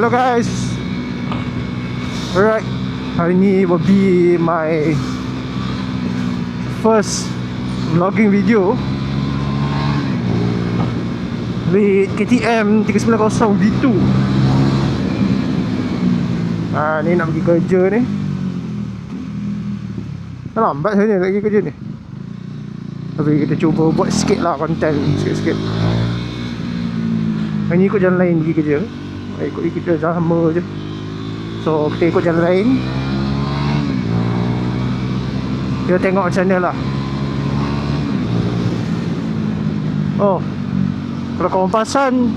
Hello guys. Alright, hari ni will be my first vlogging video with KTM 390 V2. Ni nak pergi kerja ni. Dah lambat sebenarnya nak pergi kerja ni, tapi kita cuba buat sikit lah konten, sikit-sikit. Hari ni ikut jalan lain pergi kerja. Ikut kita sama je. So kita ikut jalan lain. Kita tengok macam mana lah. Oh, kalau korang perasan,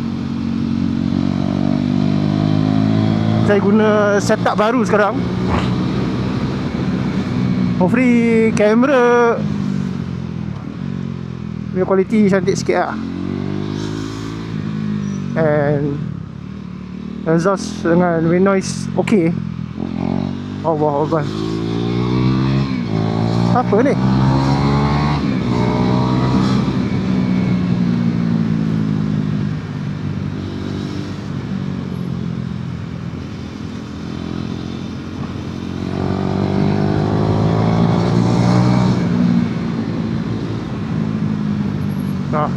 saya guna setup baru sekarang. Hopefully kamera punya kualiti cantik sikit lah. And exhaust dengan wind noise okay. Allah Allah, apa ni?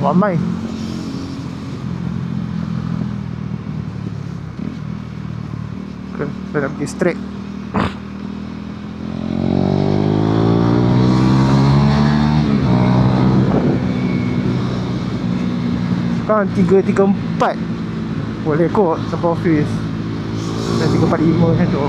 Ramai. Okay, saya nak pergi straight. Sekarang 3.34 boleh kot sampai office. Dan 3.45 macam tu.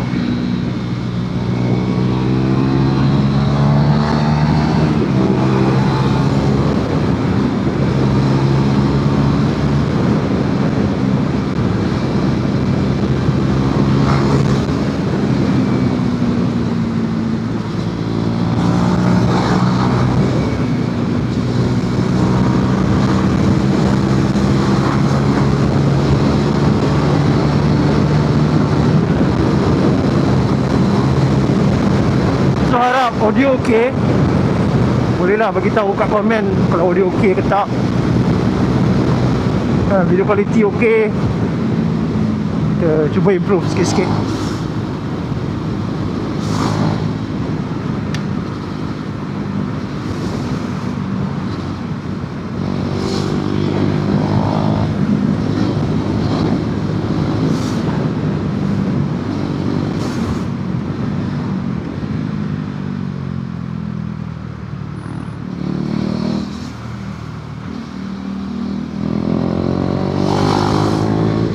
Harap audio okey. Bolehlah bagi tahu kat komen kalau audio okey ke tak. Video quality okey. Kita cuba improve sikit-sikit.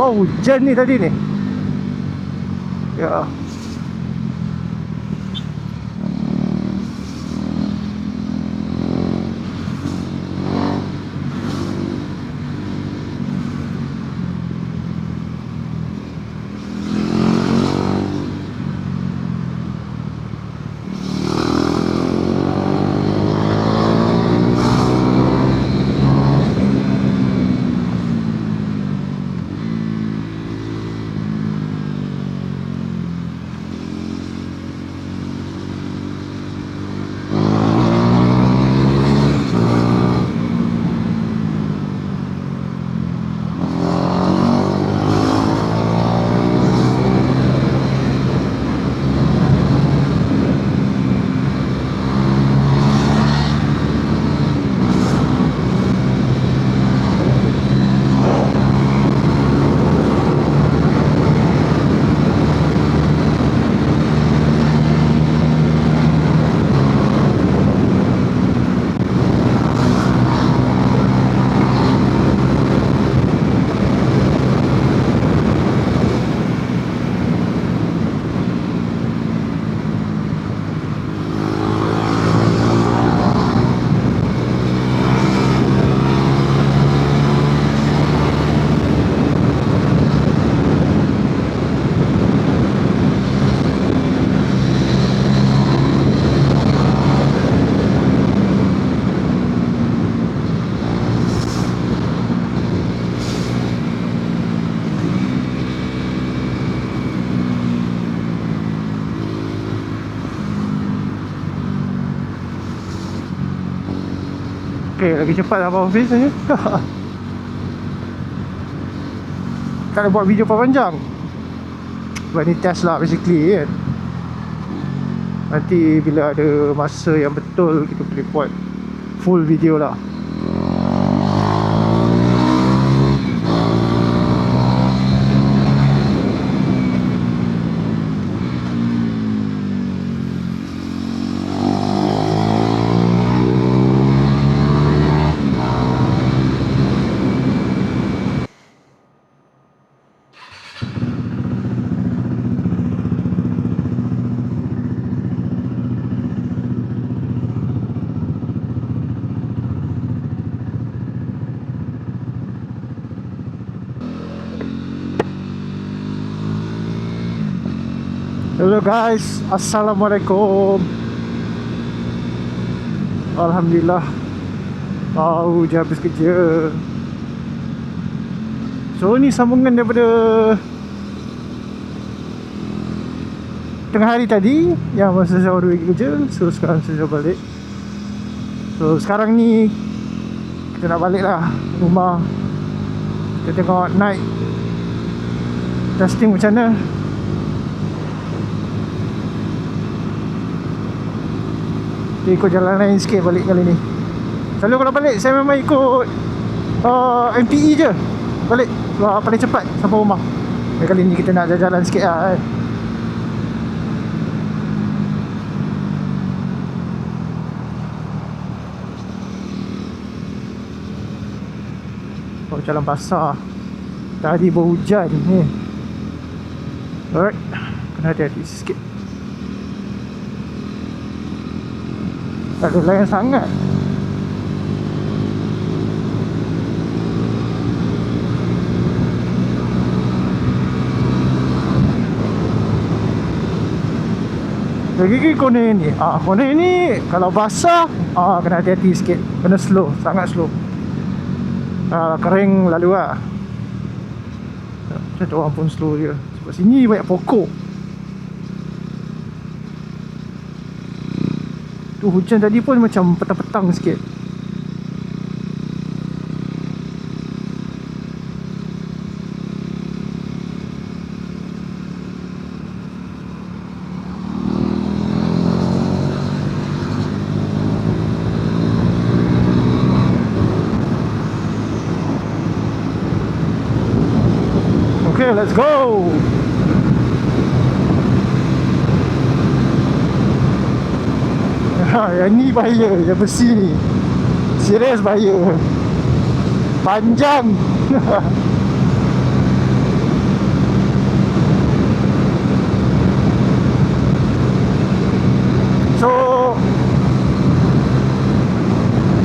Oh, hujan ni tadi ni. Ya. Okay, lagi cepat sampai office saja. Tak ada buat video panjang. Sebab ni test lah basically kan. Nanti bila ada masa yang betul, kita boleh buat full video lah. Hello guys, Assalamualaikum. Alhamdulillah, baru je habis kerja. So ni sambungan daripada tengah hari tadi, yang masa saya baru pergi kerja. So sekarang saya balik. So sekarang ni kita nak balik lah rumah. Kita tengok night testing macam mana. Kita ikut jalan lain sikit balik kali ni. Selalu kalau balik saya memang ikut MPE je balik, paling cepat sampai rumah. Kali ni kita nak jalan-jalan sikit lah kan. Oh, jalan basah. Tadi berhujan ni. Alright, kena hati-hati sikit. Tak ada layan sangat. Lagi corner ni. Corner ni kalau basah kena hati-hati sikit. Kena slow, sangat slow. Kering lalu lah. Macam tu orang pun slow je. Sebab sini banyak pokok. Tu hujan tadi pun macam petang-petang sikit. Okay, let's go. Yang ni bahaya, yang besi ni serius bahaya. Panjang. So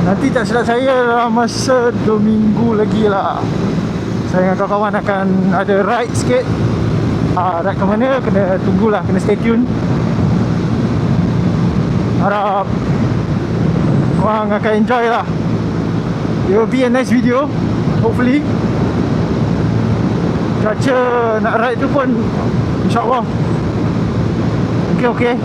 nanti tak silap saya dalam masa 2 minggu lagi lah, saya dengan kawan-kawan akan ada ride sikit. Ride ke mana kena tunggulah, kena stay tune. Harap korang akan enjoy lah. It will be a nice video, hopefully. Cuaca nak ride tu pun InsyaAllah okay.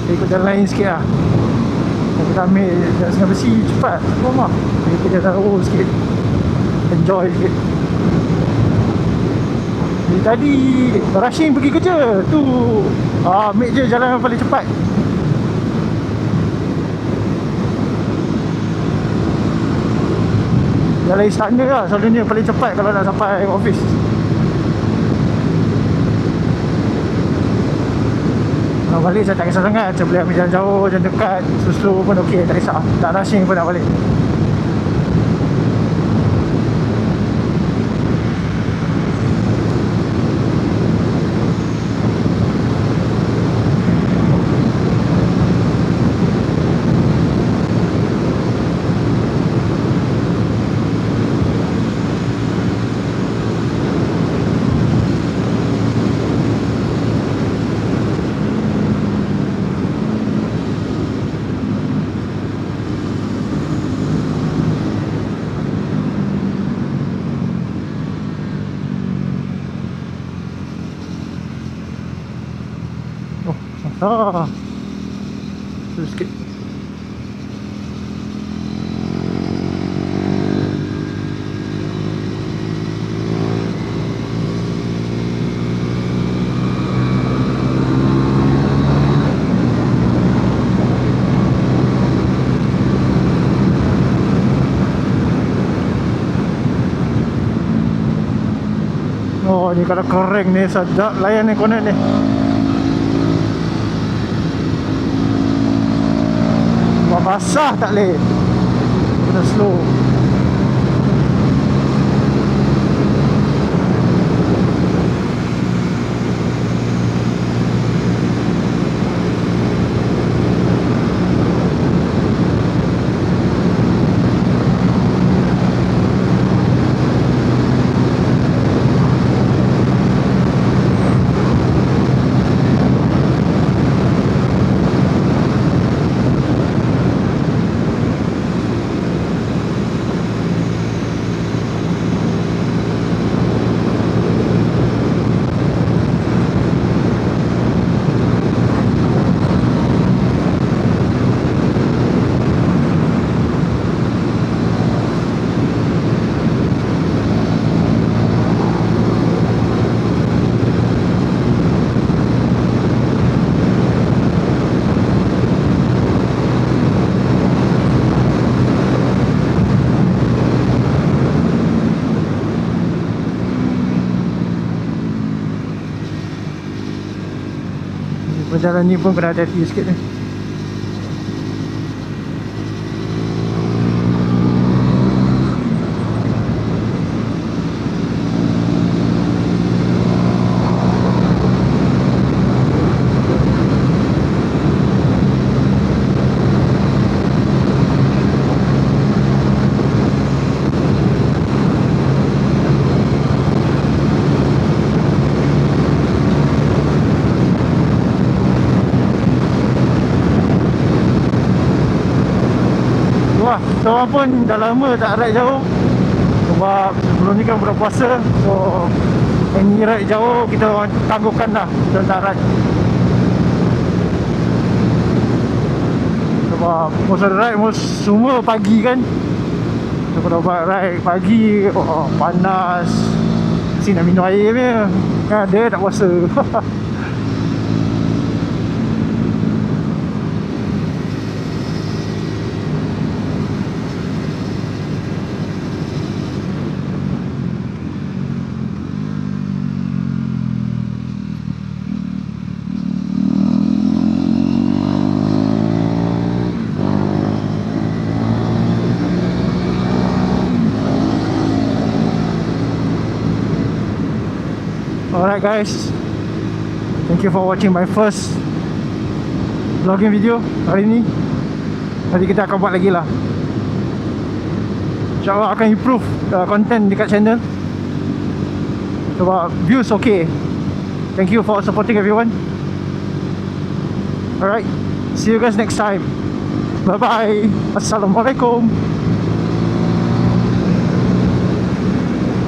Kita ikut jalan lain sikit lah. Kita ambil jalan besi cepat sampai rumah. Kita jalan sikit, enjoy sikit. Jadi tadi rushing pergi kerja tu, ambil je jalan yang paling cepat. Jalan istana lah selalunya paling cepat kalau nak sampai office. Kalau balik saya tak kisah sangat, saya boleh ambil jalan jauh, jalan dekat, slow pun ok, tak kisah. Tak rushing pun nak balik. Terus sikit. Oh ni kalau koreng ni sedap layan ni konon ni. Buat basah tak boleh. Kena slow. Jalan ni pun kena hati-hati sikit ni. Wah, kita orang pun dah lama tak ride jauh. Sebab sebelum ni kan bulan puasa. So, any ride jauh kita orang tangguhkan dah. Kita tak ride. Sebab most of the ride semua pagi kan. So, kalau buat ride pagi, oh, panas. Mesti nak minum air punya. Kan ada tak puasa. Alright guys, thank you for watching my first vlogging video hari ni. Nanti kita akan buat lagi lah. InsyaAllah akan improve content dekat channel. Sebab views okay. Thank you for supporting everyone. Alright, see you guys next time. Bye bye. Assalamualaikum.